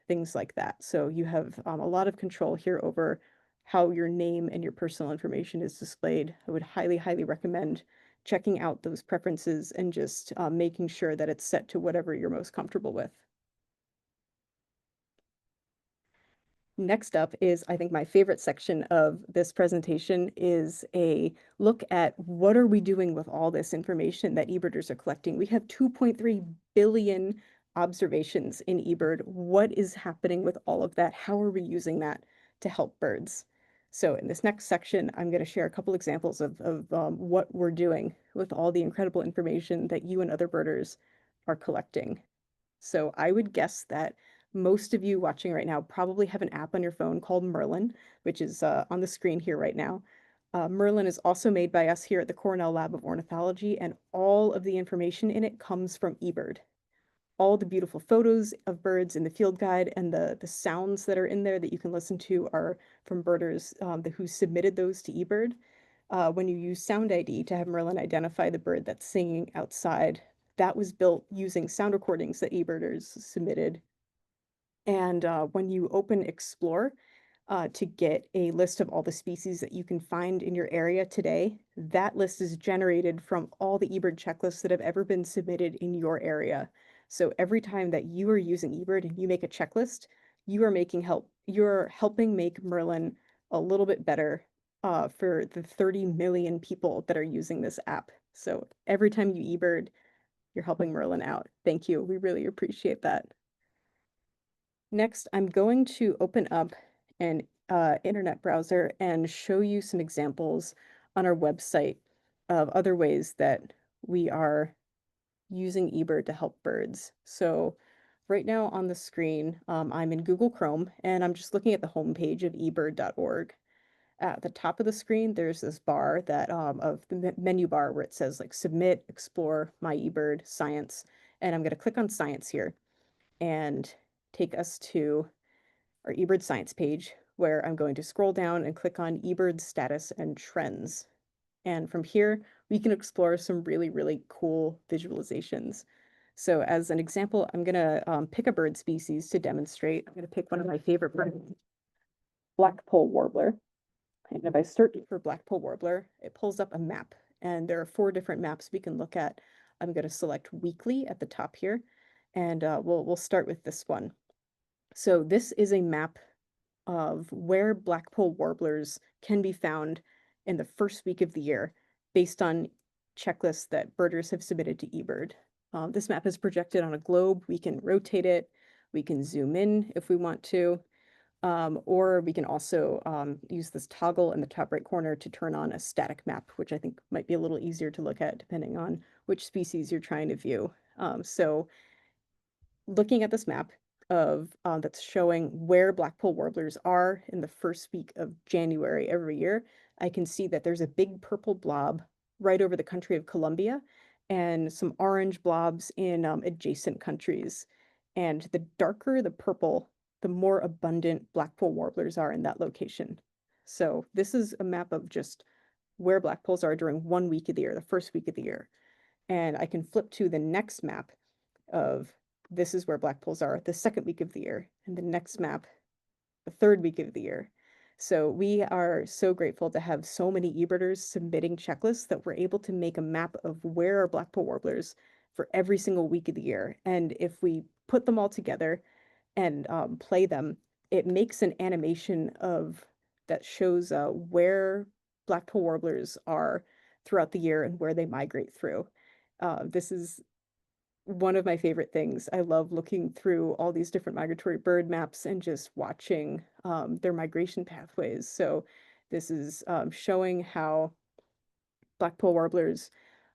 things like that. So you have a lot of control here over how your name and your personal information is displayed. I would highly, highly recommend checking out those preferences and just making sure that it's set to whatever you're most comfortable with. Next up is, I think, my favorite section of this presentation is a look at what are we doing with all this information that eBirders are collecting. We have 2.3 billion observations in eBird. What is happening with all of that? How are we using that to help birds? So in this next section, I'm going to share a couple examples of what we're doing with all the incredible information that you and other birders are collecting. So I would guess that most of you watching right now probably have an app on your phone called Merlin, which is on the screen here right now. Merlin is also made by us here at the Cornell Lab of Ornithology, and all of the information in it comes from eBird. All the beautiful photos of birds in the field guide and the sounds that are in there that you can listen to are from birders who submitted those to eBird. When you use Sound ID to have Merlin identify the bird that's singing outside, that was built using sound recordings that eBirders submitted. And when you open Explore to get a list of all the species that you can find in your area today, that list is generated from all the eBird checklists that have ever been submitted in your area. So every time that you are using eBird and you make a checklist, you're helping make Merlin a little bit better for the 30 million people that are using this app. So every time you eBird, you're helping Merlin out. Thank you. We really appreciate that. Next, I'm going to open up an internet browser and show you some examples on our website of other ways that we are using eBird to help birds. So right now on the screen, I'm in Google Chrome and I'm just looking at the homepage of ebird.org. At the top of the screen, there's this bar that of the menu bar where it says like Submit, Explore, My eBird, Science, and I'm going to click on Science here and take us to our eBird Science page where I'm going to scroll down and click on eBird Status and Trends. And from here, we can explore some really, really cool visualizations. So as an example, I'm going to pick a bird species to demonstrate. I'm going to pick one of my favorite birds, Blackpoll warbler. And if I search for Blackpoll warbler, it pulls up a map. And there are 4 different maps we can look at. I'm going to select weekly at the top here, and we'll start with this one. So this is a map of where Blackpoll warblers can be found in the first week of the year based on checklists that birders have submitted to eBird. This map is projected on a globe. We can rotate it. We can zoom in if we want to. Or we can also use this toggle in the top right corner to turn on a static map, which I think might be a little easier to look at depending on which species you're trying to view. So looking at this map of that's showing where Blackpoll warblers are in the first week of January every year, I can see that there's a big purple blob right over the country of Colombia and some orange blobs in adjacent countries. And the darker the purple, the more abundant Blackpoll warblers are in that location. So this is a map of just where Blackpolls are during one week of the year, the first week of the year. And I can flip to the next map of this is where Blackpolls are the second week of the year, and the next map, the third week of the year. So we are so grateful to have so many eBirders submitting checklists that we're able to make a map of where are Blackpoll warblers for every single week of the year. And if we put them all together and play them, it makes an animation of that shows where Blackpoll warblers are throughout the year and where they migrate through. This is one of my favorite things. I love looking through all these different migratory bird maps and just watching their migration pathways. So this is showing how Blackpoll warblers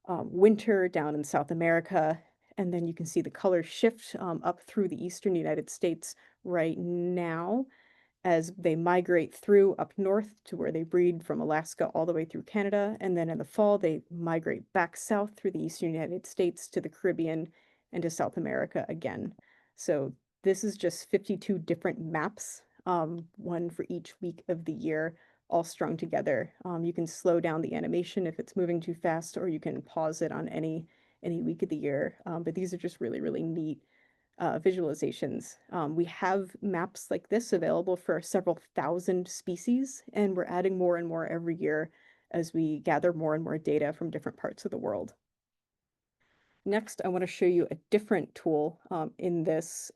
winter down in South America, and then you can see the color shift up through the eastern United States right now as they migrate through up north to where they breed from Alaska all the way through Canada. And then in the fall, they migrate back south through the eastern United States to the Caribbean and to South America again. So this is just 52 different maps, one for each week of the year, all strung together. You can slow down the animation if it's moving too fast, or you can pause it on any week of the year. But these are just really, really neat visualizations. We have maps like this available for several thousand species, and we're adding more and more every year as we gather more and more data from different parts of the world. Next, I want to show you a different tool in this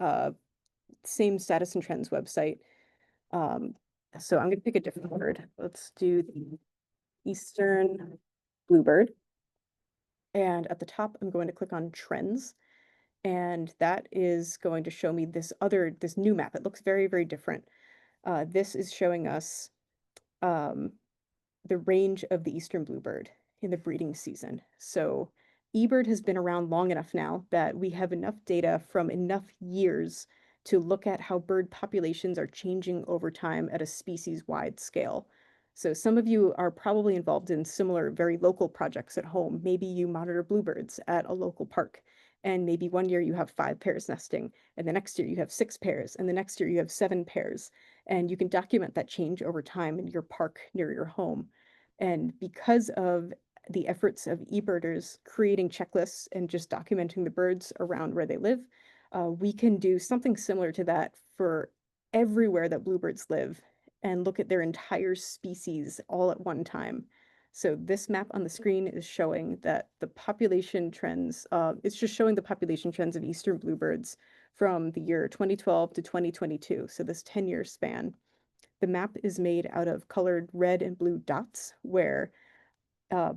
same status and trends website. So I'm going to pick a different word. Let's do the Eastern bluebird. And at the top, I'm going to click on trends. And that is going to show me this new map. It looks very, very different. This is showing us um, the range of the eastern bluebird in the breeding season. So eBird has been around long enough now that we have enough data from enough years to look at how bird populations are changing over time at a species-wide scale. So some of you are probably involved in similar, very local projects at home. Maybe you monitor bluebirds at a local park, and maybe one year you have 5 pairs nesting, and the next year you have 6 pairs, and the next year you have 7 pairs. And you can document that change over time in your park near your home. And because of the efforts of eBirders creating checklists and just documenting the birds around where they live, we can do something similar to that for everywhere that bluebirds live and look at their entire species all at one time. So this map on the screen is showing that the population trends, it's just showing the population trends of eastern bluebirds from the year 2012 to 2022, so this 10-year span. The map is made out of colored red and blue dots, where uh,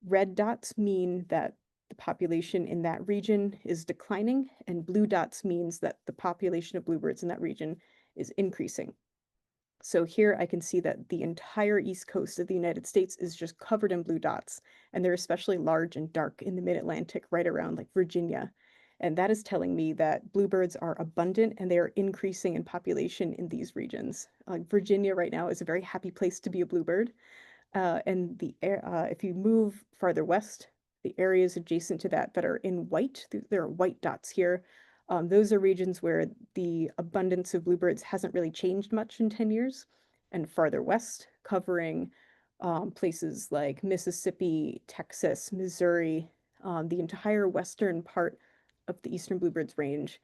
red dots mean that the population in that region is declining, and blue dots means that the population of bluebirds in that region is increasing. So here I can see that the entire east coast of the United States is just covered in blue dots, and they're especially large and dark in the mid-Atlantic, right around like Virginia. And that is telling me that bluebirds are abundant and they are increasing in population in these regions. Virginia right now is a very happy place to be a bluebird. And if you move farther west, the areas adjacent to that that are in white, there are white dots here. Those are regions where the abundance of bluebirds hasn't really changed much in 10 years. And farther west, covering places like Mississippi, Texas, Missouri, the entire western part of the eastern bluebirds range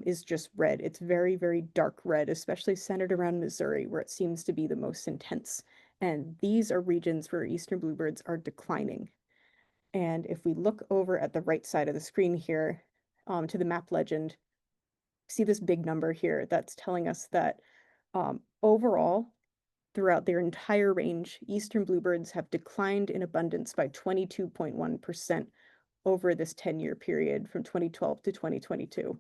is just red. It's very, very dark red, especially centered around Missouri, where it seems to be the most intense. And these are regions where eastern bluebirds are declining. And if we look over at the right side of the screen here to the map legend, see this big number here that's telling us that overall, throughout their entire range, eastern bluebirds have declined in abundance by 22.1% over this 10-year period from 2012 to 2022.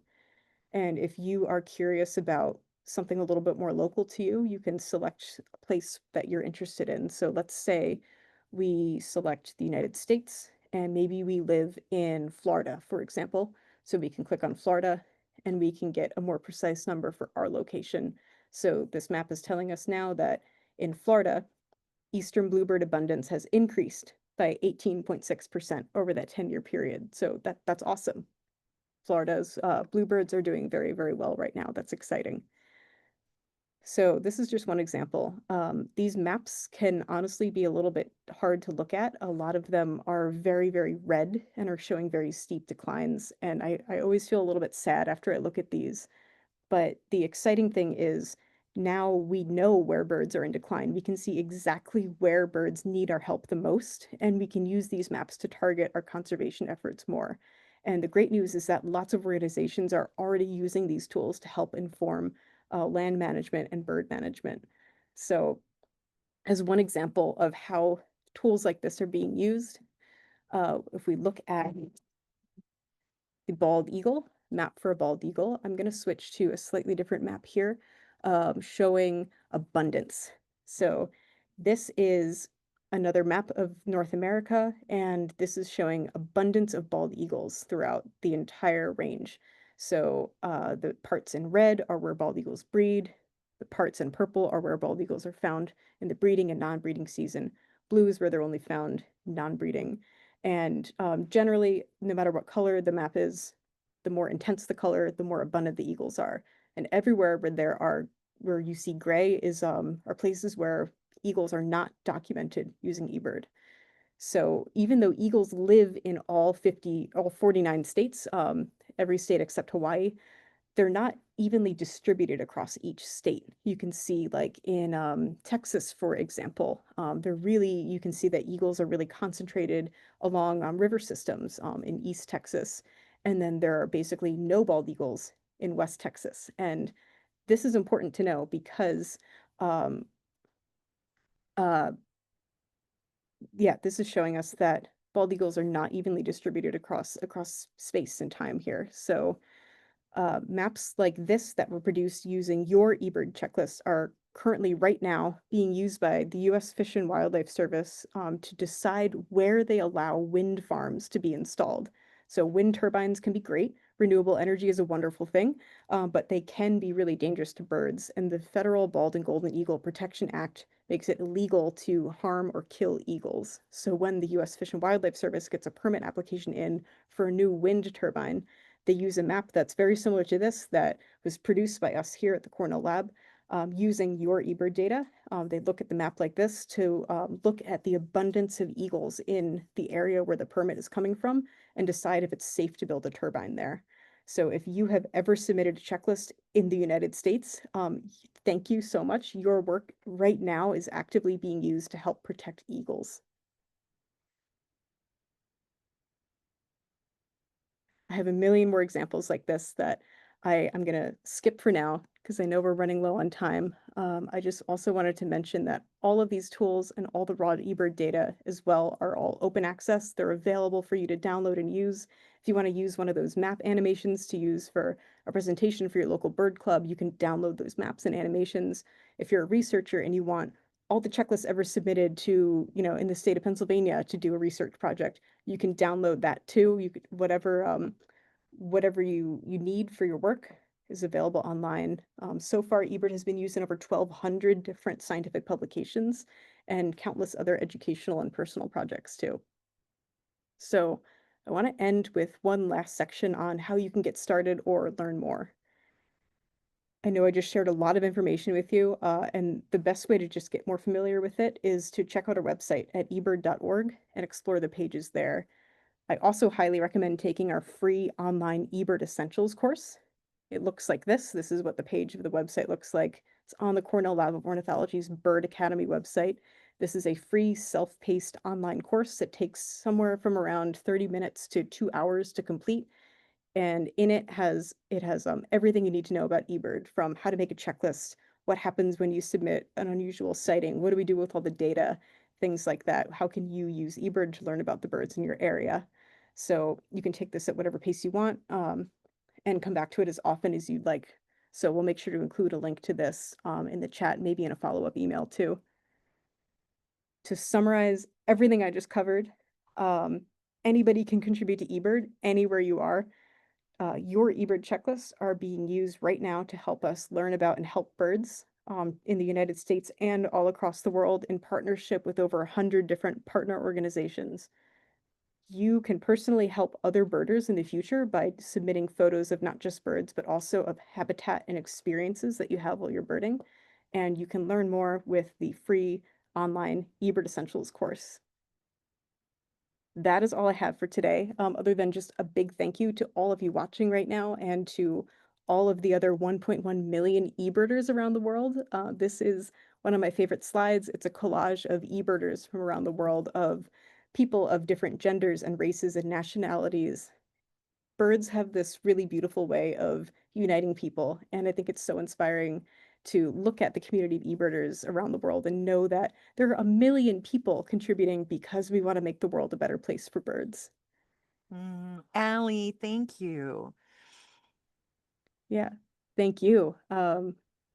And if you are curious about something a little bit more local to you, you can select a place that you're interested in. So let's say we select the United States and maybe we live in Florida, for example. So we can click on Florida and we can get a more precise number for our location. So this map is telling us now that in Florida, eastern bluebird abundance has increased by 18.6% over that 10-year period. So that's awesome. Florida's bluebirds are doing very, very well right now. That's exciting. So this is just one example. These maps can honestly be a little bit hard to look at. A lot of them are very, very red and are showing very steep declines. And I always feel a little bit sad after I look at these. But the exciting thing is now we know where birds are in decline. We can see exactly where birds need our help the most, and we can use these maps to target our conservation efforts more. And the great news is that lots of organizations are already using these tools to help inform land management and bird management. So as one example of how tools like this are being used, if we look at the bald eagle, map for a bald eagle. I'm going to switch to a slightly different map here, showing abundance. So this is another map of North America, and this is showing abundance of bald eagles throughout the entire range. So the parts in red are where bald eagles breed. The parts in purple are where bald eagles are found in the breeding and non-breeding season. Blue is where they're only found non-breeding. And generally, no matter what color the map is, the more intense the color, the more abundant the eagles are. And everywhere where you see gray are places where eagles are not documented using eBird. So even though eagles live in all 49 states, every state except Hawaii, they're not evenly distributed across each state. You can see like in Texas, for example, you can see that eagles are really concentrated along river systems in East Texas. And then there are basically no bald eagles in West Texas. And this is important to know because um, uh, yeah, this is showing us that bald eagles are not evenly distributed across space and time here. So maps like this that were produced using your eBird checklist are currently right now being used by the U.S. Fish and Wildlife Service to decide where they allow wind farms to be installed. So wind turbines can be great. Renewable energy is a wonderful thing, but they can be really dangerous to birds. And the Federal Bald and Golden Eagle Protection Act makes it illegal to harm or kill eagles. So when the U.S. Fish and Wildlife Service gets a permit application in for a new wind turbine, they use a map that's very similar to this that was produced by us here at the Cornell Lab using your eBird data. They look at the map like this to look at the abundance of eagles in the area where the permit is coming from and decide if it's safe to build a turbine there. So if you have ever submitted a checklist in the United States, thank you so much. Your work right now is actively being used to help protect eagles. I have a million more examples like this that I'm going to skip for now because I know we're running low on time. I just also wanted to mention that all of these tools and all the raw eBird data as well are all open access. They're available for you to download and use. If you want to use one of those map animations to use for a presentation for your local bird club, you can download those maps and animations. If you're a researcher and you want all the checklists ever submitted to, in the state of Pennsylvania to do a research project, you can download that too. You could, whatever you need for your work is available online. So far, eBird has been used in over 1,200 different scientific publications and countless other educational and personal projects too. So I want to end with one last section on how you can get started or learn more. I know I just shared a lot of information with you, and the best way to just get more familiar with it is to check out our website at ebird.org and explore the pages there. I also highly recommend taking our free online eBird Essentials course. It looks like this. This is what the page of the website looks like. It's on the Cornell Lab of Ornithology's Bird Academy website. This is a free self-paced online course that takes somewhere from around 30 minutes to 2 hours to complete. And in it has everything you need to know about eBird, from how to make a checklist, what happens when you submit an unusual sighting, what do we do with all the data, things like that. How can you use eBird to learn about the birds in your area? So you can take this at whatever pace you want and come back to it as often as you'd like. So we'll make sure to include a link to this in the chat, maybe in a follow-up email too. To summarize everything I just covered, anybody can contribute to eBird anywhere you are. Your eBird checklists are being used right now to help us learn about and help birds in the United States and all across the world in partnership with over 100 different partner organizations. You can personally help other birders in the future by submitting photos of not just birds, but also of habitat and experiences that you have while you're birding. And you can learn more with the free online eBird Essentials course. That is all I have for today, other than just a big thank you to all of you watching right now and to all of the other 1.1 million eBirders around the world. This is one of my favorite slides. It's a collage of eBirders from around the world, of people of different genders and races and nationalities. Birds have this really beautiful way of uniting people, and I think it's so inspiring to look at the community of eBirders around the world and know that there are a million people contributing because we want to make the world a better place for birds. Alli, thank you. Yeah, thank you.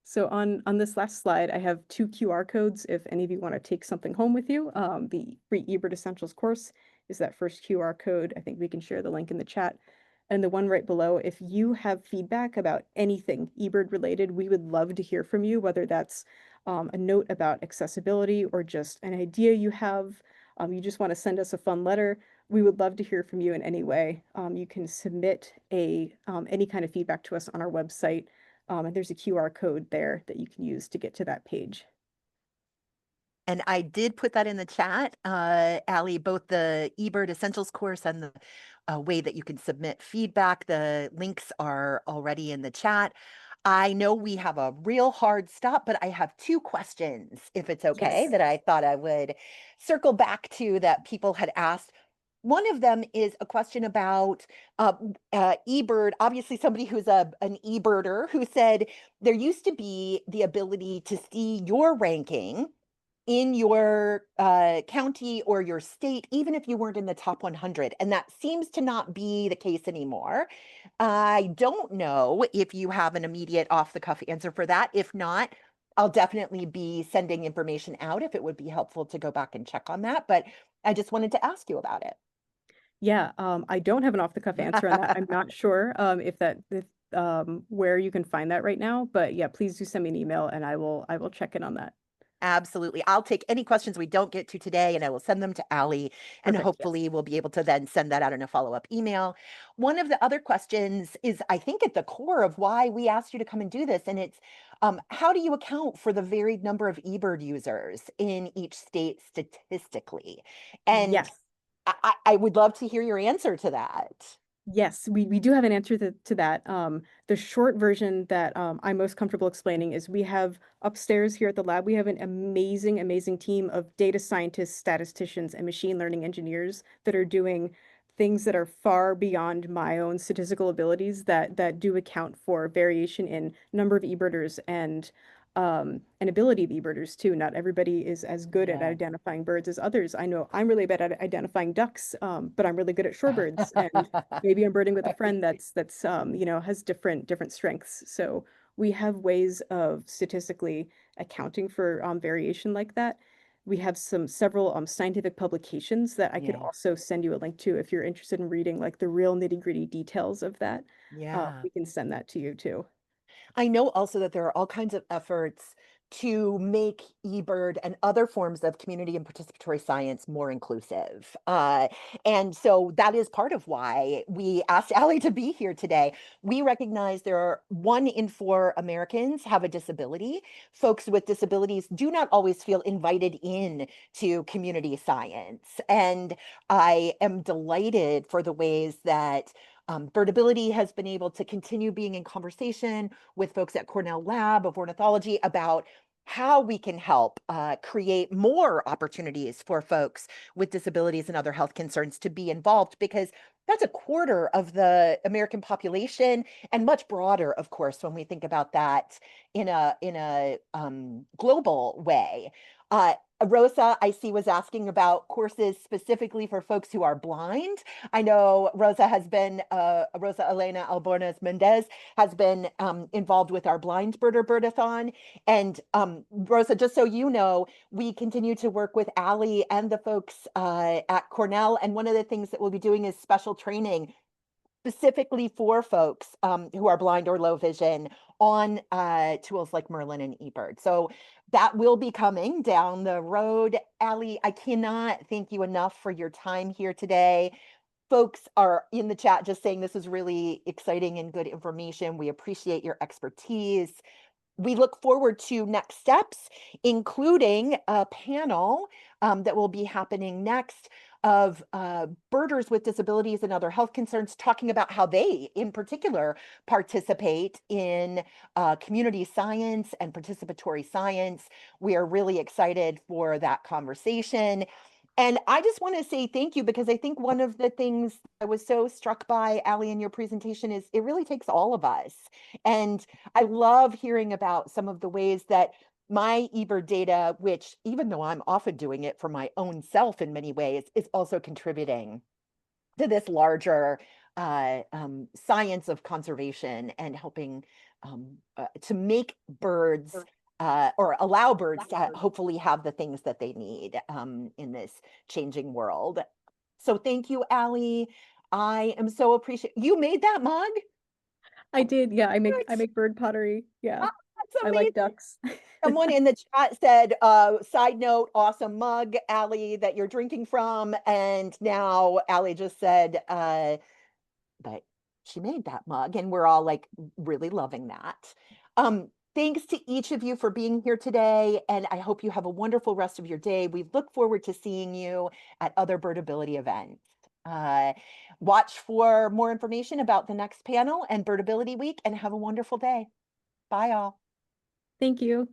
So on this last slide, I have 2 QR codes if any of you want to take something home with you. The free eBird Essentials course is that first QR code. I think we can share the link in the chat. And the one right below, if you have feedback about anything eBird related, we would love to hear from you, whether that's a note about accessibility or just an idea you have. You just want to send us a fun letter. We would love to hear from you in any way. You can submit any kind of feedback to us on our website, and there's a QR code there that you can use to get to that page. And I did put that in the chat, Alli, both the eBird Essentials course and the a way that you can submit feedback. The links are already in the chat. I know we have a real hard stop, but I have two questions, if it's okay, Yes. that I thought I would circle back to that people had asked. One of them is a question about eBird. Obviously, somebody who's an eBirder who said there used to be the ability to see your ranking in your county or your state, even if you weren't in the top 100. And that seems to not be the case anymore. I don't know if you have an immediate off the cuff answer for that. If not, I'll definitely be sending information out if it would be helpful to go back and check on that. But I just wanted to ask you about Yeah, I don't have an off the cuff answer on that. I'm it. not sure if where you can find that right now, but yeah, please do send me an email and I will check in on that. Absolutely. I'll take any questions we don't get to today and I will send them to Alli, and Perfect. Yes. hopefully we'll be able to then send that out in a follow-up email. One of the other questions is, I think, at the core of why we asked you to come and do this, and it's how do you account for the varied number of eBird users in each state statistically? And Yes. I would love to hear your answer to that. Yes, we do have an answer to that. The short version that I'm most comfortable explaining is we have upstairs here at the lab, we have an amazing, amazing team of data scientists, statisticians, and machine learning engineers that are doing things that are far beyond my own statistical abilities that do account for variation in number of eBirders and ability of eBirders too. Not everybody is as good at Yes. identifying birds as others. I know I'm really bad at identifying ducks, but I'm really good at shorebirds and maybe I'm birding with a friend that's you know, has different strengths. So we have ways of statistically accounting for variation like that. We have several scientific publications that I could Yeah. also send you a link to if you're interested in reading like the real nitty-gritty details of that. Yeah. We can send that to you too. I know also that there are all kinds of efforts to make eBird and other forms of community and participatory science more inclusive. And so that is part of why we asked Alli to be here today. We recognize there are 1 in 4 Americans have a disability. Folks with disabilities do not always feel invited in to community science. And I am delighted for the ways that Birdability has been able to continue being in conversation with folks at Cornell Lab of Ornithology about how we can help create more opportunities for folks with disabilities and other health concerns to be involved, because that's 1/4 of the American population, and much broader, of course, when we think about that in a global way. Rosa, I see, was asking about courses specifically for folks who are blind. I know Rosa has been, Rosa Elena Albornoz Mendez has been involved with our Blind Birder Birdathon. And Rosa, just so you know, we continue to work with Alli and the folks at Cornell. And one of the things that we'll be doing is special training specifically for folks who are blind or low vision on tools like Merlin and eBird. So that will be coming down the road. Alli, I cannot thank you enough for your time here today. Folks are in the chat just saying this is really exciting and good information. We appreciate your expertise. We look forward to next steps, including a panel that will be happening next of birders with disabilities and other health concerns, talking about how they, in particular, participate in community science and participatory science. We are really excited for that conversation. And I just want to say thank you, because I think one of the things I was so struck by, Alli, in your presentation is it really takes all of us. And I love hearing about some of the ways that my eBird data, which, even though I'm often doing it for my own self in many ways, is also contributing to this larger science of conservation and helping to make birds or allow birds to hopefully have the things that they need in this changing world. So thank you, Alli. I am so appreciative. You made that mug? I did. Yeah, I What? make bird pottery. Yeah. Oh, that's I like amazing. ducks. Someone in the chat said, side note, awesome mug, Alli, that you're drinking from. And now Alli just said that she made that mug, and we're all like really loving that. Thanks to each of you for being here today, and I hope you have a wonderful rest of your day. We look forward to seeing you at other Birdability events. Uh, watch for more information about the next panel and Birdability Week and have a wonderful day. Bye all. Thank you.